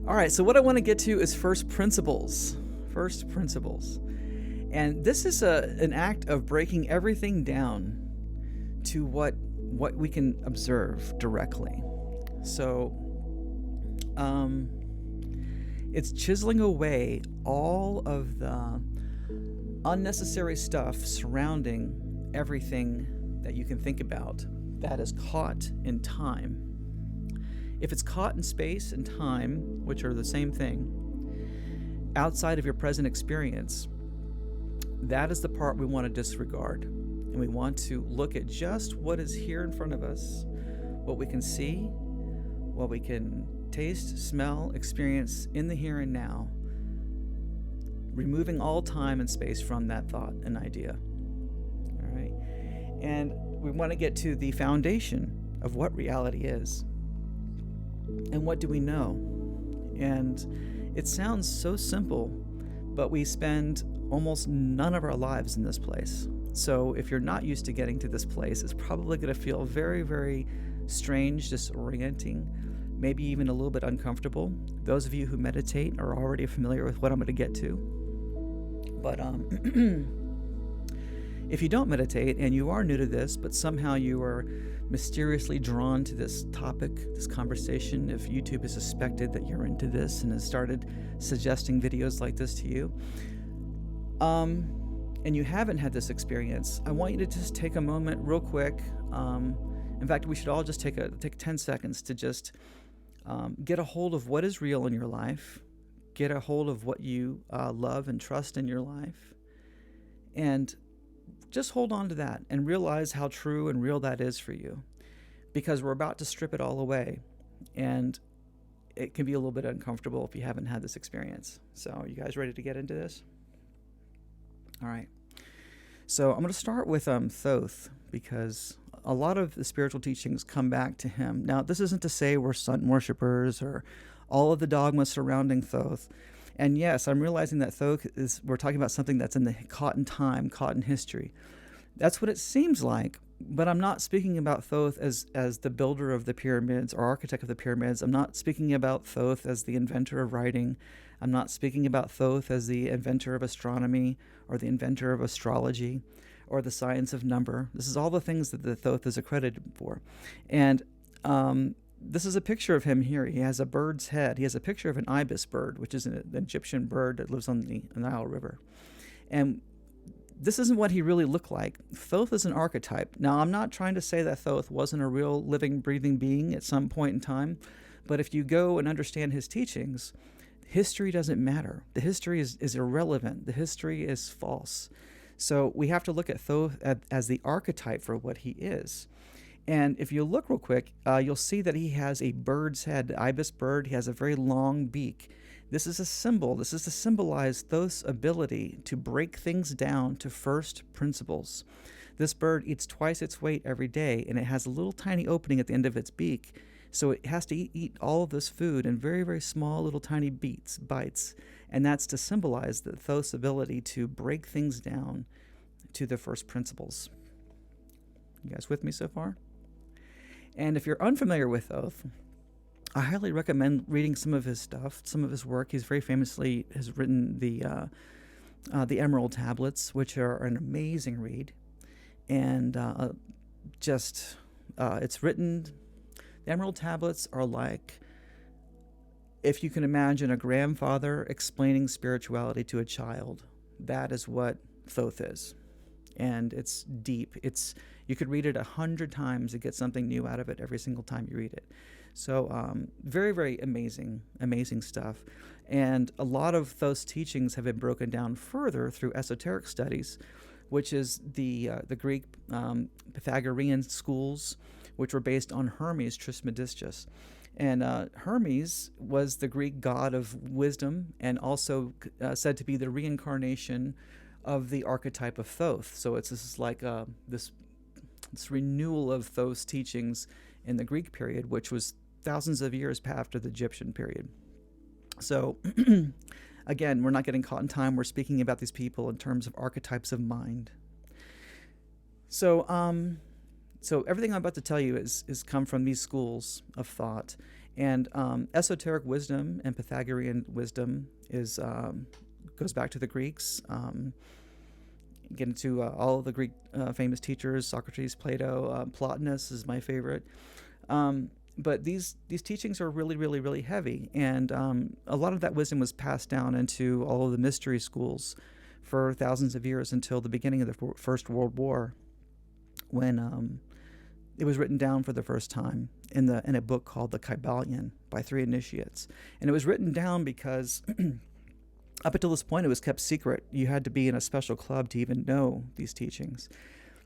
All right, so what I want to get to is first principles. First principles. And this is an act of breaking everything down to what we can observe directly. So it's chiseling away all of the unnecessary stuff surrounding everything that you can think about that is caught in time. If it's caught in space and time, which are the same thing, outside of your present experience, that is the part we want to disregard. And we want to look at just what is here in front of us, what we can see, what we can taste, smell, experience in the here and now, removing all time and space from that thought and idea. All right? And we want to get to the foundation of what reality is. And what do we know? And it sounds so simple, but we spend almost none of our lives in this place. So if you're not used to getting to this place, it's probably going to feel very, very strange, disorienting, maybe even a little bit uncomfortable. Those of you who meditate are already familiar with what I'm going to get to. But if you don't meditate and you are new to this, but somehow you are mysteriously drawn to this topic, this conversation, if YouTube has suspected that you're into this and has started suggesting videos like this to you, and you haven't had this experience, I want you to just take a moment real quick. In fact, we should all just take 10 seconds to just get a hold of what is real in your life, get a hold of what you love and trust in your life, and just hold on to that and realize how true and real that is for you, because we're about to strip it all away, and it can be a little bit uncomfortable if you haven't had this experience. So are you guys ready to get into this? All right. So I'm going to start with Thoth, because a lot of the spiritual teachings come back to him. Now, this isn't to say we're sun worshipers or all of the dogmas surrounding Thoth. And yes, I'm realizing that Thoth we're talking about something that's caught in time, caught in history. That's what it seems like, but I'm not speaking about Thoth as the builder of the pyramids or architect of the pyramids. I'm not speaking about Thoth as the inventor of writing. I'm not speaking about Thoth as the inventor of astronomy or the inventor of astrology or the science of number. This is all the things that the Thoth is accredited for. And this is a picture of him here. He has a bird's head. He has a picture of an ibis bird, which is an Egyptian bird that lives on the Nile River. And this isn't what he really looked like. Thoth is an archetype. Now, I'm not trying to say that Thoth wasn't a real living, breathing being at some point in time, but if you go and understand his teachings, history doesn't matter. The history is irrelevant. The history is false. So we have to look at Thoth as the archetype for what he is. And if you look real quick, you'll see that he has a bird's head, the ibis bird. He has a very long beak. This is a symbol. This is to symbolize Thoth's ability to break things down to first principles. This bird eats twice its weight every day, and it has a little tiny opening at the end of its beak. So it has to eat all of this food in very, very small little tiny bites. And that's to symbolize the Thoth's ability to break things down to the first principles. You guys with me so far? And if you're unfamiliar with Thoth, I highly recommend reading some of his stuff, some of his work. He's very famously has written the Emerald Tablets, which are an amazing read. And it's written... The Emerald Tablets are like, if you can imagine a grandfather explaining spirituality to a child, that is what Thoth is. And it's deep. You could read it 100 times and get something new out of it every single time you read it. So very, very amazing stuff. And a lot of Thoth's teachings have been broken down further through esoteric studies, which is the Greek Pythagorean schools, which were based on Hermes Trismegistus. And Hermes was the Greek god of wisdom and also said to be the reincarnation of the archetype of Thoth. So it's this renewal of Thoth's teachings in the Greek period, which was thousands of years after the Egyptian period. So again, we're not getting caught in time. We're speaking about these people in terms of archetypes of mind. So everything I'm about to tell you is come from these schools of thought. And esoteric wisdom and Pythagorean wisdom goes back to the Greeks. Get into all of the Greek famous teachers: Socrates, Plato, Plotinus is my favorite. But these teachings are really, really, really heavy, and a lot of that wisdom was passed down into all of the mystery schools for thousands of years until the beginning of the First World War, when it was written down for the first time in a book called the Kybalion by 3 initiates. And it was written down because up until this point it was kept secret. You had to be in a special club to even know these teachings.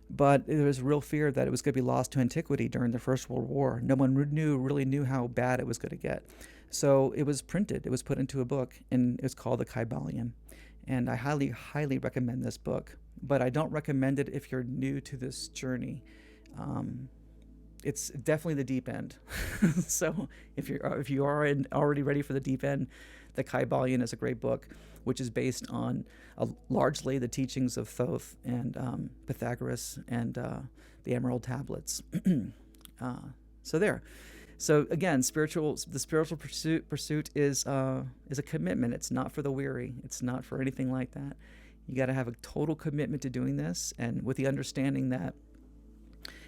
But there was real fear that it was going to be lost to antiquity during the First World War. No one really knew how bad it was going to get. So it was printed. It was put into a book, and it's called the Kybalion. And I highly, highly recommend this book. But I don't recommend it if you're new to this journey. It's definitely the deep end. So if you are already ready for the deep end, the Kybalion is a great book, which is based on largely the teachings of Thoth and Pythagoras and the Emerald Tablets. So there. So again, the spiritual pursuit is a commitment. It's not for the weary. It's not for anything like that. You got to have a total commitment to doing this, and with the understanding that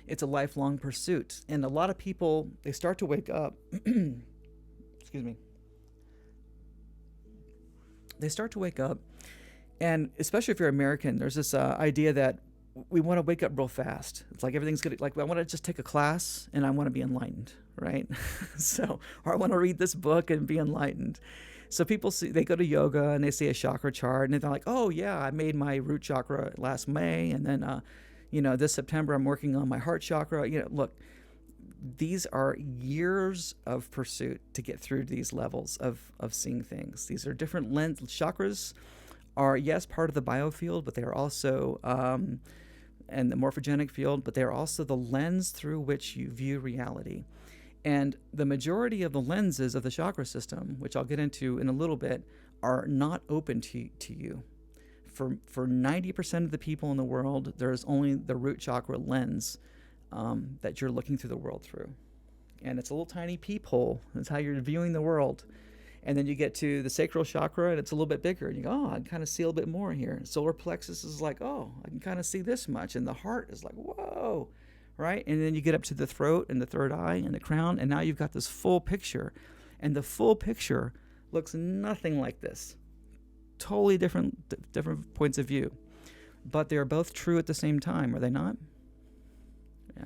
it's a lifelong pursuit. And a lot of people, they start to wake up. Excuse me. They start to wake up, and especially if you're American, there's this idea that we want to wake up real fast. It's like everything's good. Like, I want to just take a class and I want to be enlightened, right? Or I want to read this book and be enlightened. So people they go to yoga and they see a chakra chart and they're like, oh yeah, I made my root chakra last May, and then this September I'm working on my heart chakra. Look, these are years of pursuit to get through these levels of seeing things. These are different lens. Chakras are, yes, part of the biofield, but they are also, and the morphogenic field, but they are also the lens through which you view reality. And the majority of the lenses of the chakra system, which I'll get into in a little bit, are not open to you. For 90% of the people in the world, there's only the root chakra lens that you're looking through the world through. And it's a little tiny peephole. That's how you're viewing the world. And then you get to the sacral chakra, and it's a little bit bigger. And you go, oh, I can kind of see a little bit more here. Solar plexus is like, oh, I can kind of see this much. And the heart is like, whoa, right? And then you get up to the throat and the third eye and the crown, and now you've got this full picture. And the full picture looks nothing like this. Totally different points of view. But they are both true at the same time, are they not? Yeah.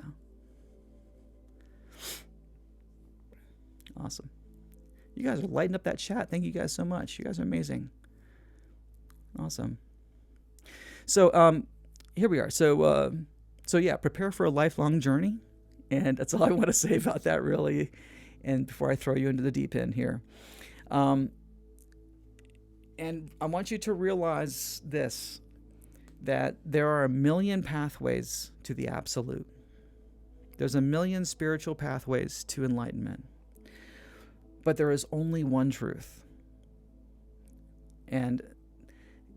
Awesome. You guys are lighting up that chat. Thank you guys so much. You guys are amazing. Awesome. So here we are. So yeah, prepare for a lifelong journey. And that's all I want to say about that, really. And before I throw you into the deep end here. And I want you to realize this, that there are 1 million pathways to the absolute. There's 1 million spiritual pathways to enlightenment. But there is only one truth. And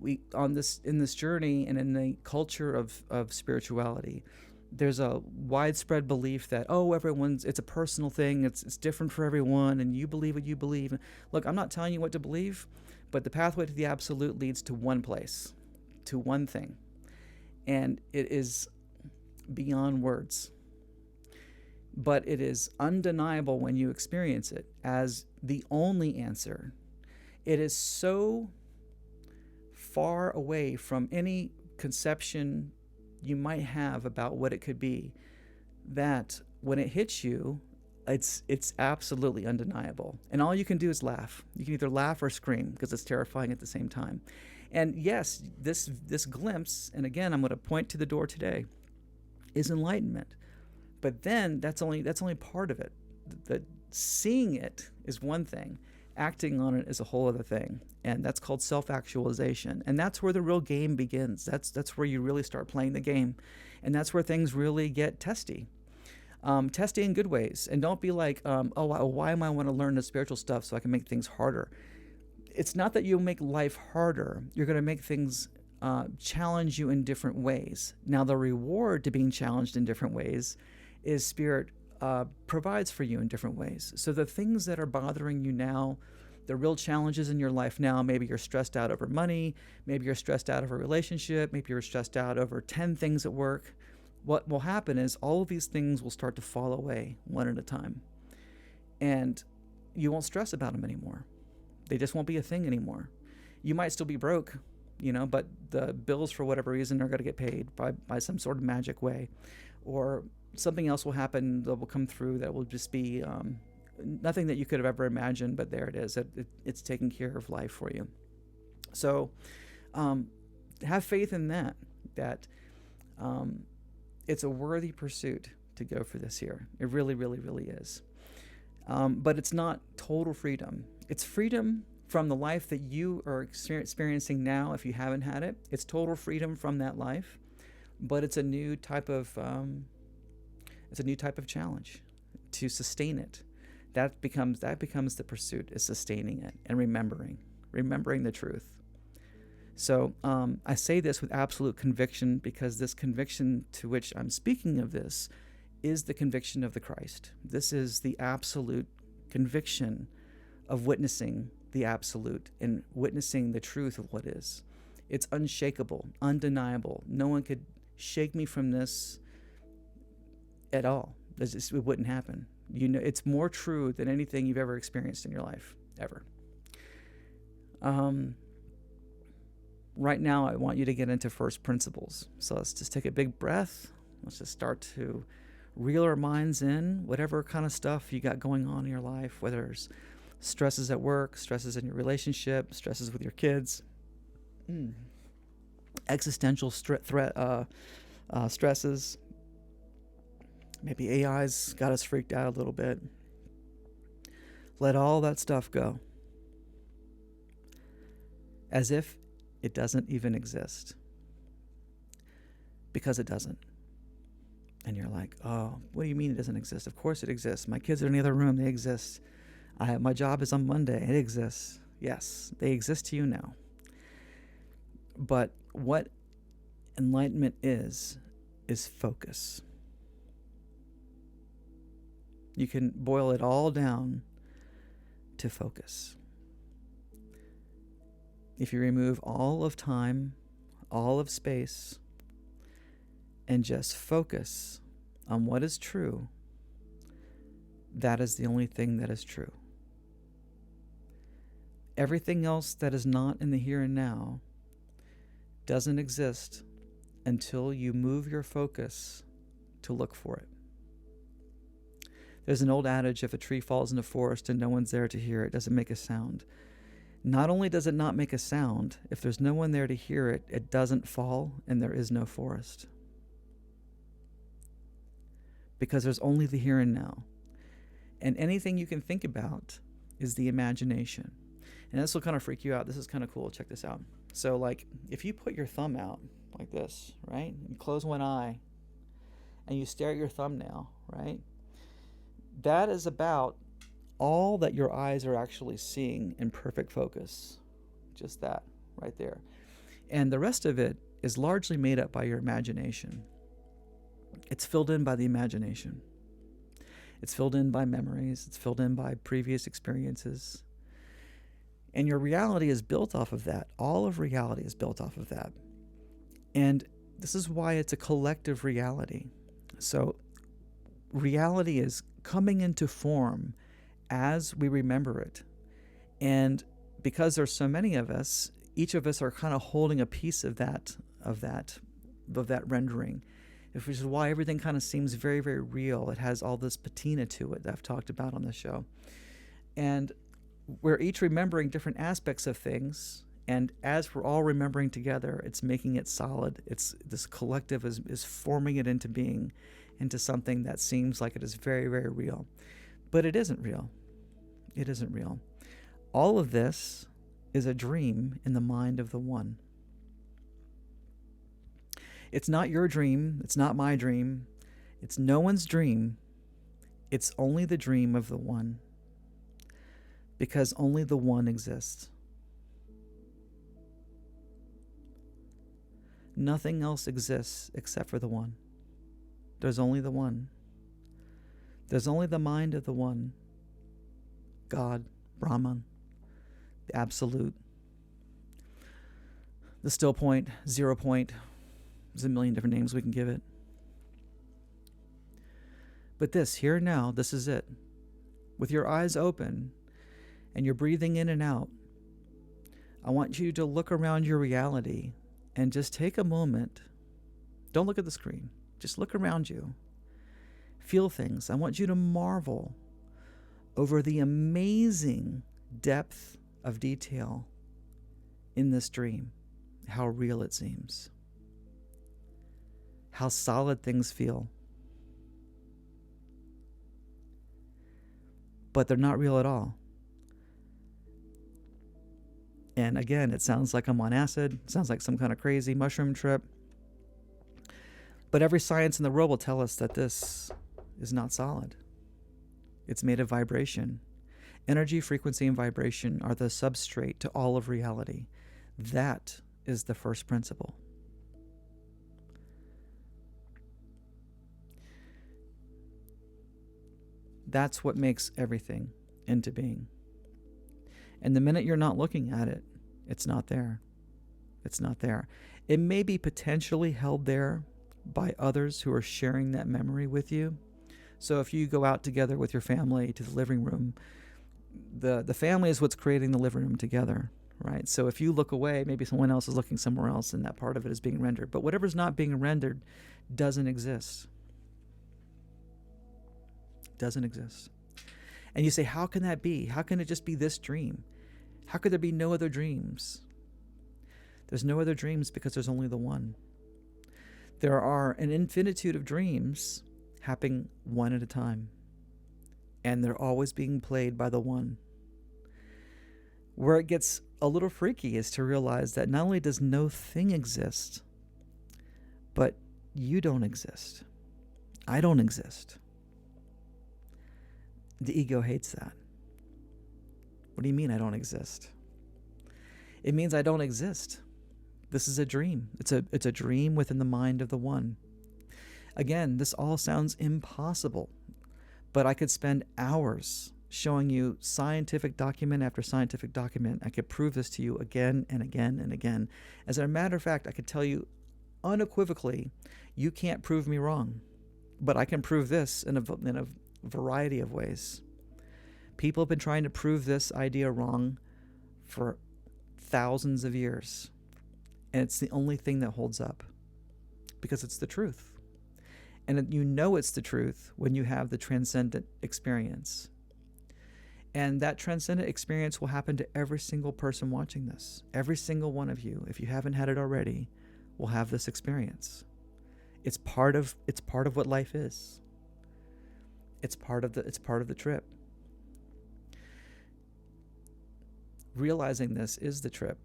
in this journey and in the culture of spirituality, there's a widespread belief that, it's a personal thing, it's different for everyone, and you believe what you believe. Look, I'm not telling you what to believe, but the pathway to the absolute leads to one place, to one thing. And it is beyond words. But it is undeniable when you experience it as the only answer. It is so far away from any conception you might have about what it could be that when it hits you, it's absolutely undeniable. And all you can do is laugh. You can either laugh or scream because it's terrifying at the same time. And yes, this glimpse, and again, I'm going to point to the door today, is enlightenment. But then that's only part of it. The seeing it is one thing. Acting on it is a whole other thing. And that's called self-actualization. And that's where the real game begins. That's where you really start playing the game. And that's where things really get testy. Testy in good ways. And don't be like, why am I want to learn the spiritual stuff so I can make things harder? It's not that you'll make life harder. You're going to make things challenge you in different ways. Now, the reward to being challenged in different ways is spirit provides for you in different ways. So the things that are bothering you now, the real challenges in your life now, maybe you're stressed out over money, maybe you're stressed out over a relationship, maybe you're stressed out over 10 things at work. What will happen is all of these things will start to fall away one at a time. And you won't stress about them anymore. They just won't be a thing anymore. You might still be broke, but the bills for whatever reason are going to get paid by some sort of magic way. Or something else will happen that will come through that will just be nothing that you could have ever imagined, but there it is. It's taking care of life for you. So have faith in that it's a worthy pursuit to go for this here. It really, really, really is. But it's not total freedom. It's freedom from the life that you are experiencing now if you haven't had it. It's total freedom from that life, but it's a new type of challenge to sustain it. That becomes the pursuit, is sustaining it and remembering the truth. So I say this with absolute conviction, because this conviction to which I'm speaking of this is the conviction of the Christ. This is the absolute conviction of witnessing the absolute and witnessing the truth of what is. It's unshakable, undeniable. No one could shake me from this at all. It wouldn't happen. It's more true than anything you've ever experienced in your life, ever. Right now, I want you to get into first principles. So let's just take a big breath. Let's just start to reel our minds in whatever kind of stuff you got going on in your life, whether it's stresses at work, stresses in your relationship, stresses with your kids, existential stresses. Maybe AI's got us freaked out a little bit. Let all that stuff go, as if it doesn't even exist, because it doesn't. And you're like, oh, what do you mean it doesn't exist? Of course it exists. My kids are in the other room. They exist. My job is on Monday. It exists. Yes, they exist to you now. But what enlightenment is focus. You can boil it all down to focus. If you remove all of time, all of space, and just focus on what is true, that is the only thing that is true. Everything else that is not in the here and now doesn't exist until you move your focus to look for it. There's an old adage, if a tree falls in a forest and no one's there to hear it, does it make a sound? Not only does it not make a sound, if there's no one there to hear it, it doesn't fall and there is no forest. Because there's only the here and now. And anything you can think about is the imagination. And this will kind of freak you out. This is kind of cool. Check this out. So like if you put your thumb out like this, right? You close one eye and you stare at your thumbnail, right? That is about all that your eyes are actually seeing in perfect focus. Just that right there. And the rest of it is largely made up by your imagination. It's filled in by the imagination. It's filled in by memories. It's filled in by previous experiences. And your reality is built off of that. All of reality is built off of that. And this is why it's a collective reality. So reality is coming into form as we remember it. And because there's so many of us, each of us are kind of holding a piece of that rendering, which is why everything kind of seems very, very real. It has all this patina to it that I've talked about on the show. And we're each remembering different aspects of things, and as we're all remembering together, it's making it solid. This collective is forming it into being, into something that seems like it is very, very real. But it isn't real. It isn't real. All of this is a dream in the mind of the one. It's not your dream. It's not my dream. It's no one's dream. It's only the dream of the one. Because only the one exists. Nothing else exists except for the one. There's only the one. There's only the mind of the one, God, Brahman, the absolute, the still point, 0 point. There's a million different names we can give it. But this, here and now, this is it. With your eyes open and you're breathing in and out, I want you to look around your reality and just take a moment. Don't look at the screen. Just look around you. Feel things. I want you to marvel over the amazing depth of detail in this dream, how real it seems, how solid things feel. But they're not real at all. And again, it sounds like I'm on acid. It sounds like some kind of crazy mushroom trip. But every science in the world will tell us that this is not solid. It's made of vibration. Energy, frequency, and vibration are the substrate to all of reality. That is the first principle. That's what makes everything into being. And the minute you're not looking at it, it's not there. It's not there. It may be potentially held there by others who are sharing that memory with you. So if you go out together with your family to the living room, the family is what's creating the living room together, right? So if you look away, maybe someone else is looking somewhere else and that part of it is being rendered. But whatever's not being rendered doesn't exist. Doesn't exist. And you say, how can that be? How can it just be this dream? How could there be no other dreams? There's no other dreams because there's only the one. There are an infinitude of dreams happening one at a time. And they're always being played by the one. Where it gets a little freaky is to realize that not only does no thing exist, but you don't exist. I don't exist. The ego hates that. What do you mean I don't exist? It means I don't exist. This is a dream. It's a dream within the mind of the one. Again, this all sounds impossible, but I could spend hours showing you scientific document after scientific document. I could prove this to you again and again and again. As a matter of fact, I could tell you unequivocally, you can't prove me wrong, but I can prove this in a variety of ways. People have been trying to prove this idea wrong for thousands of years. And it's the only thing that holds up because it's the truth. And you know it's the truth when you have the transcendent experience. And that transcendent experience will happen to every single person watching this. Every single one of you, if you haven't had it already, will have this experience. It's part of what life is. It's part of the trip. Realizing this is the trip.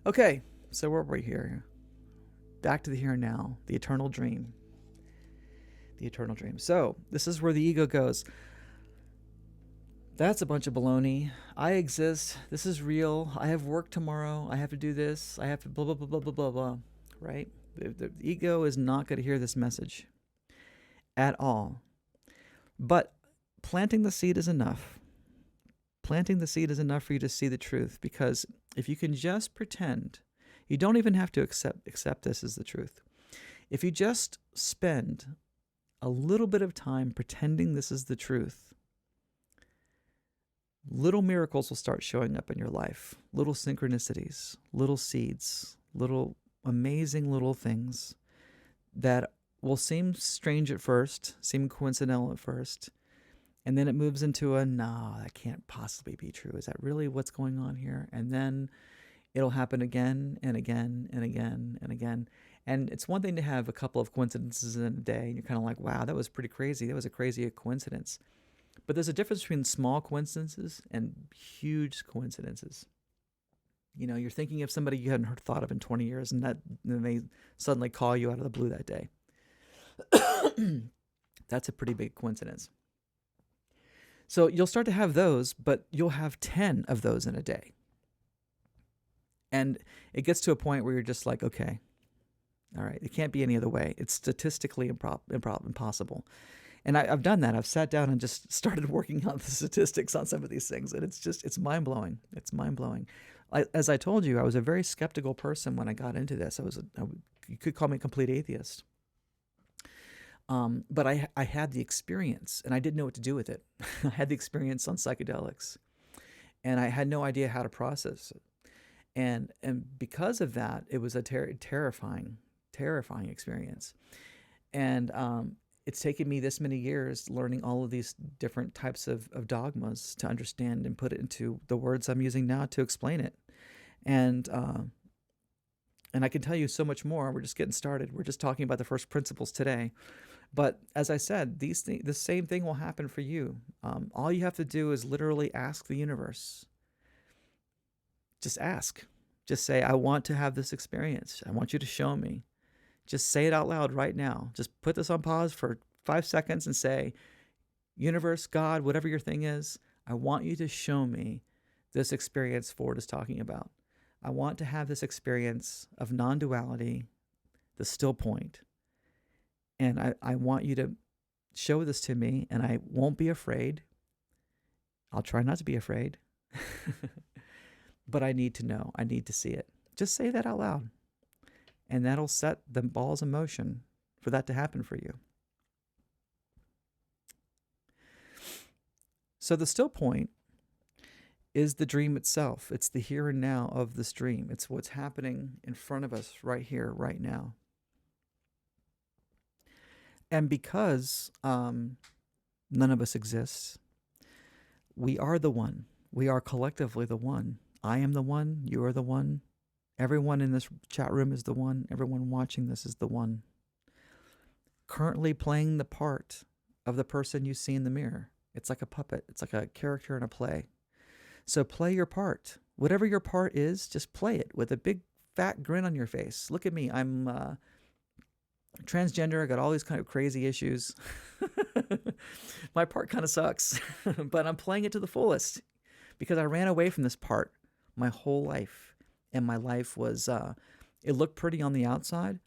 Okay, so where are we here? Back to the here and now, the eternal dream. The eternal dream. So, this is where the ego goes. That's a bunch of baloney. I exist. This is real. I have work tomorrow. I have to do this. I have to blah, blah, blah, blah, blah, blah, blah. Right? The ego is not going to hear this message at all. But planting the seed is enough. Planting the seed is enough for you to see the truth, because if you can just pretend, you don't even have to accept this as the truth. If you just spend a little bit of time pretending this is the truth, little miracles will start showing up in your life. Little synchronicities, little seeds, little amazing little things that will seem strange at first, seem coincidental at first, and then it moves into a, no, that can't possibly be true. Is that really what's going on here? And then it'll happen again and again and again and again. And it's one thing to have a couple of coincidences in a day, and you're kind of like, wow, that was pretty crazy. That was a crazy coincidence. But there's a difference between small coincidences and huge coincidences. You know, you're thinking of somebody you hadn't thought of in 20 years, and then they suddenly call you out of the blue that day. That's a pretty big coincidence. So you'll start to have those, but you'll have 10 of those in a day. And it gets to a point where you're just like, okay, All right, it can't be any other way. It's statistically impossible. And I've done that. I've sat down and just started working out the statistics on some of these things, and it's mind blowing. It's mind blowing. As I told you, I was a very skeptical person when I got into this. You could call me a complete atheist. But I had the experience, and I didn't know what to do with it. I had the experience on psychedelics, and I had no idea how to process it. And because of that, it was a terrifying experience. And it's taken me this many years learning all of these different types of dogmas to understand and put it into the words I'm using now to explain it. And I can tell you so much more. We're just getting started. We're just talking about the first principles today. But as I said, the same thing will happen for you. All you have to do is literally ask the universe. Just ask. Just say, I want to have this experience. I want you to show me. Just say it out loud right now. Just put this on pause for 5 seconds and say, universe, God, whatever your thing is, I want you to show me this experience Ford is talking about. I want to have this experience of non-duality, the still point. And I want you to show this to me, and I won't be afraid. I'll try not to be afraid. But I need to know. I need to see it. Just say that out loud. And that'll set the balls in motion for that to happen for you. So the still point is the dream itself. It's the here and now of this dream. It's what's happening in front of us right here, right now. And because none of us exists, we are the one. We are collectively the one. I am the one. You are the one. Everyone in this chat room is the one. Everyone watching this is the one. Currently playing the part of the person you see in the mirror. It's like a puppet. It's like a character in a play. So play your part. Whatever your part is, just play it with a big fat grin on your face. Look at me. I'm transgender. I got all these kind of crazy issues. My part kind of sucks, but I'm playing it to the fullest because I ran away from this part my whole life. And my life was, it looked pretty on the outside,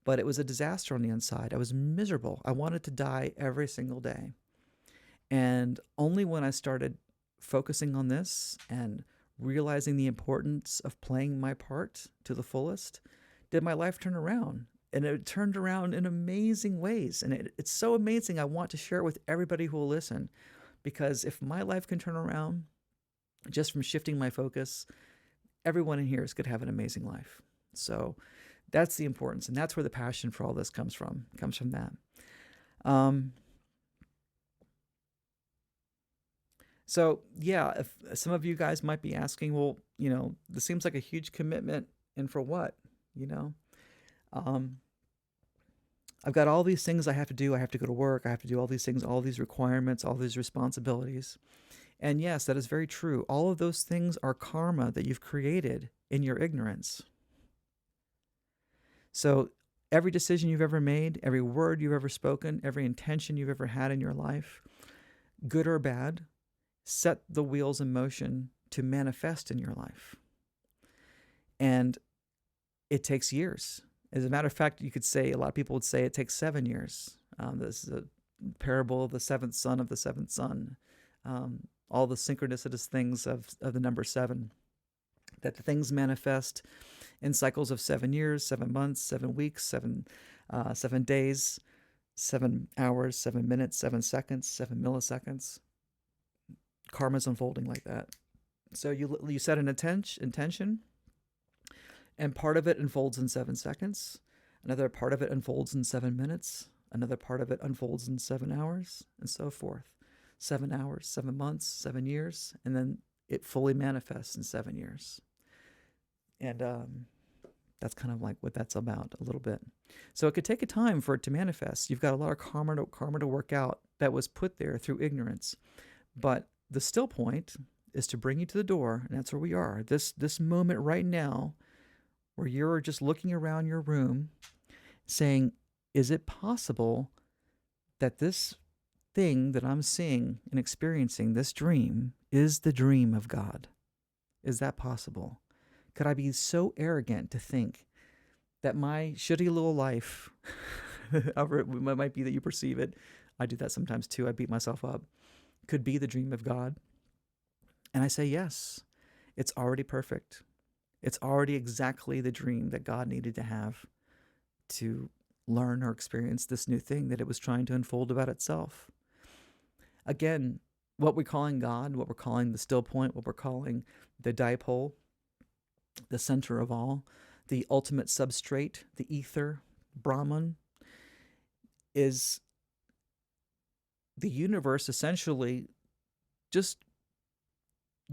but it was a disaster on the inside. I was miserable. I wanted to die every single day. And only when I started focusing on this and realizing the importance of playing my part to the fullest did my life turn around. And it turned around in amazing ways. And it's so amazing. I want to share it with everybody who will listen. Because if my life can turn around just from shifting my focus, everyone in here could have an amazing life. So that's the importance. And that's where the passion for all this comes from. It comes from that. So yeah, if some of you guys might be asking, well, this seems like a huge commitment, and for what? I've got all these things I have to do. I have to go to work. I have to do all these things, all these requirements, all these responsibilities. And yes, that is very true. All of those things are karma that you've created in your ignorance. So every decision you've ever made, every word you've ever spoken, every intention you've ever had in your life, good or bad, set the wheels in motion to manifest in your life. And it takes years. As a matter of fact, you could say, a lot of people would say it takes 7 years. This is a parable of the seventh son of the seventh son. All the synchronicitous things of the number 7. That the things manifest in cycles of 7 years, 7 months, 7 weeks, 7 days, 7 hours, 7 minutes, 7 seconds, 7 milliseconds. Karma's unfolding like that. So you set an intention, and part of it unfolds in 7 seconds. Another part of it unfolds in 7 minutes. Another part of it unfolds in 7 hours, and so forth. 7 hours, 7 months, 7 years, and then it fully manifests in 7 years. And that's kind of like what that's about a little bit. So it could take a time for it to manifest. You've got a lot of karma to work out that was put there through ignorance. But the still point is to bring you to the door, and that's where we are. This moment right now, where you're just looking around your room saying, is it possible that this thing that I'm seeing and experiencing, this dream, is the dream of God? Is that possible? Could I be so arrogant to think that my shitty little life, however it might be that you perceive it, I do that sometimes too, I beat myself up, could be the dream of God. And I say, yes, it's already perfect. It's already exactly the dream that God needed to have to learn or experience this new thing that it was trying to unfold about itself. Again, what we're calling God, what we're calling the still point, what we're calling the dipole, the center of all, the ultimate substrate, the ether, Brahman, is the universe essentially just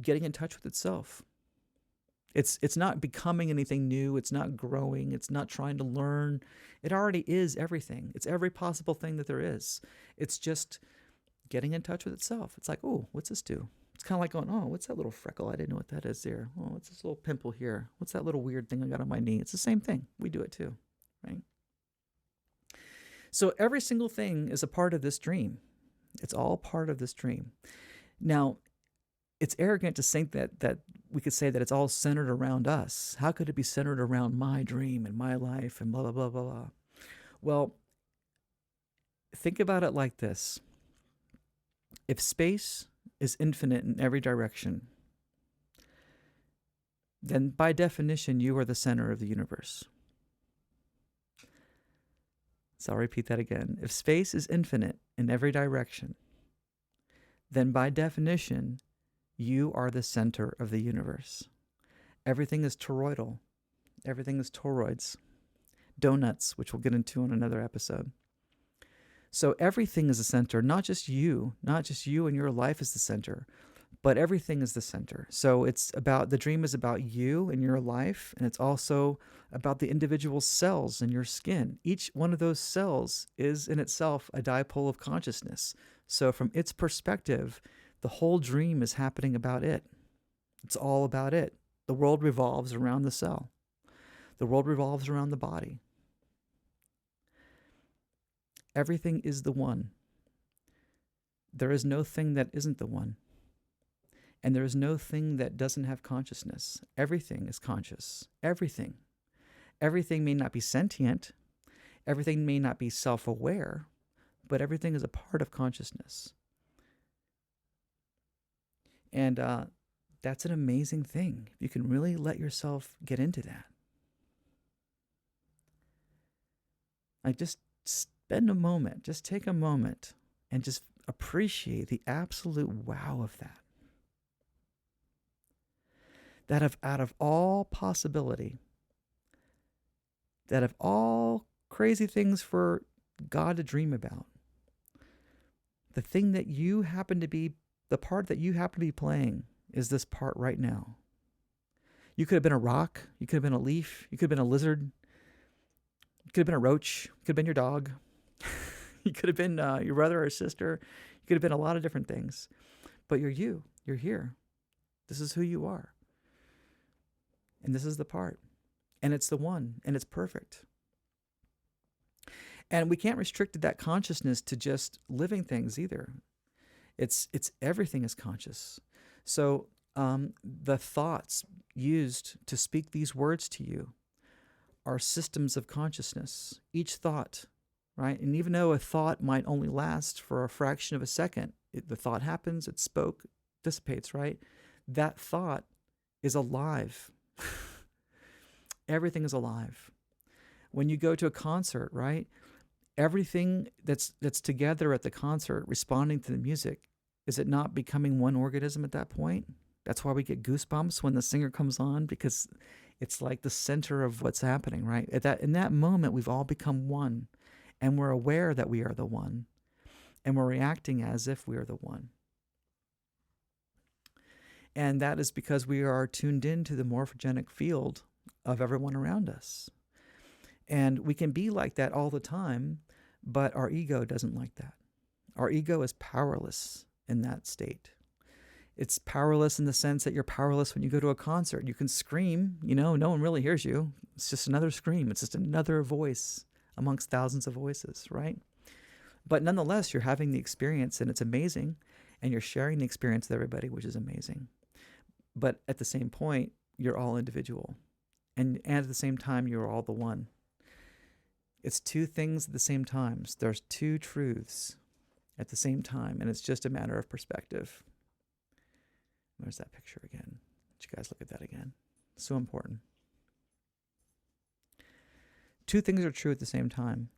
getting in touch with itself. It's not becoming anything new. It's not growing. It's not trying to learn. It already is everything. It's every possible thing that there is. It's just getting in touch with itself. It's like, oh, what's this do? It's kind of like going, oh, what's that little freckle? I didn't know what that is there. Oh, what's this little pimple here? What's that little weird thing I got on my knee? It's the same thing. We do it too, right? So every single thing is a part of this dream. It's all part of this dream. Now, it's arrogant to think that we could say that it's all centered around us. How could it be centered around my dream and my life and blah, blah, blah, blah, blah? Well, think about it like this. If space is infinite in every direction, then by definition, you are the center of the universe. So I'll repeat that again. If space is infinite in every direction, then by definition, you are the center of the universe. Everything is toroidal. Everything is toroids. Donuts, which we'll get into in another episode. So everything is the center, not just you and your life is the center, but everything is the center. So the dream is about you and your life, and it's also about the individual cells in your skin. Each one of those cells is in itself a dipole of consciousness. So from its perspective, the whole dream is happening about it. It's all about it. The world revolves around the cell. The world revolves around the body. Everything is the one. There is no thing that isn't the one. And there is no thing that doesn't have consciousness. Everything is conscious. Everything. Everything may not be sentient. Everything may not be self-aware, but everything is a part of consciousness. And that's an amazing thing. You can really let yourself get into that. Like, just spend a moment, just take a moment and just appreciate the absolute wow of that. That out of all possibility, that of all crazy things for God to dream about, the thing that you happen to be, the part that you happen to be playing is this part right now. You could have been a rock. You could have been a leaf. You could have been a lizard. You could have been a roach. You could have been your dog. You could have been your brother or sister. You could have been a lot of different things. But you're you. You're here. This is who you are. And this is the part. And it's the one. And it's perfect. And we can't restrict that consciousness to just living things either. It's everything is conscious. So the thoughts used to speak these words to you are systems of consciousness. Each thought, right? And even though a thought might only last for a fraction of a second, the thought happens, it spoke, dissipates, right? That thought is alive. Everything is alive. When you go to a concert, right? Everything that's together at the concert responding to the music, is it not becoming one organism at that point? That's why we get goosebumps when the singer comes on, because it's like the center of what's happening, right? In that moment, we've all become one, and we're aware that we are the one, and we're reacting as if we are the one. And that is because we are tuned into the morphogenic field of everyone around us. And we can be like that all the time, but our ego doesn't like that. Our ego is powerless in that state. It's powerless in the sense that you're powerless when you go to a concert. You can scream, no one really hears you. It's just another scream. It's just another voice amongst thousands of voices, right? But nonetheless, you're having the experience, and it's amazing, and you're sharing the experience with everybody, which is amazing. But at the same point, you're all individual. And at the same time, you're all the one. It's two things at the same time. There's two truths at the same time, and it's just a matter of perspective. There's that picture again. Let you guys look at that again. So important. Two things are true at the same time.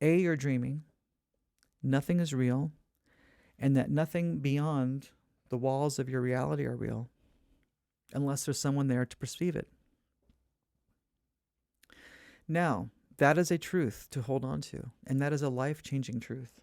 A, you're dreaming. Nothing is real, and that nothing beyond the walls of your reality are real, unless there's someone there to perceive it. Now, that is a truth to hold on to, and that is a life-changing truth.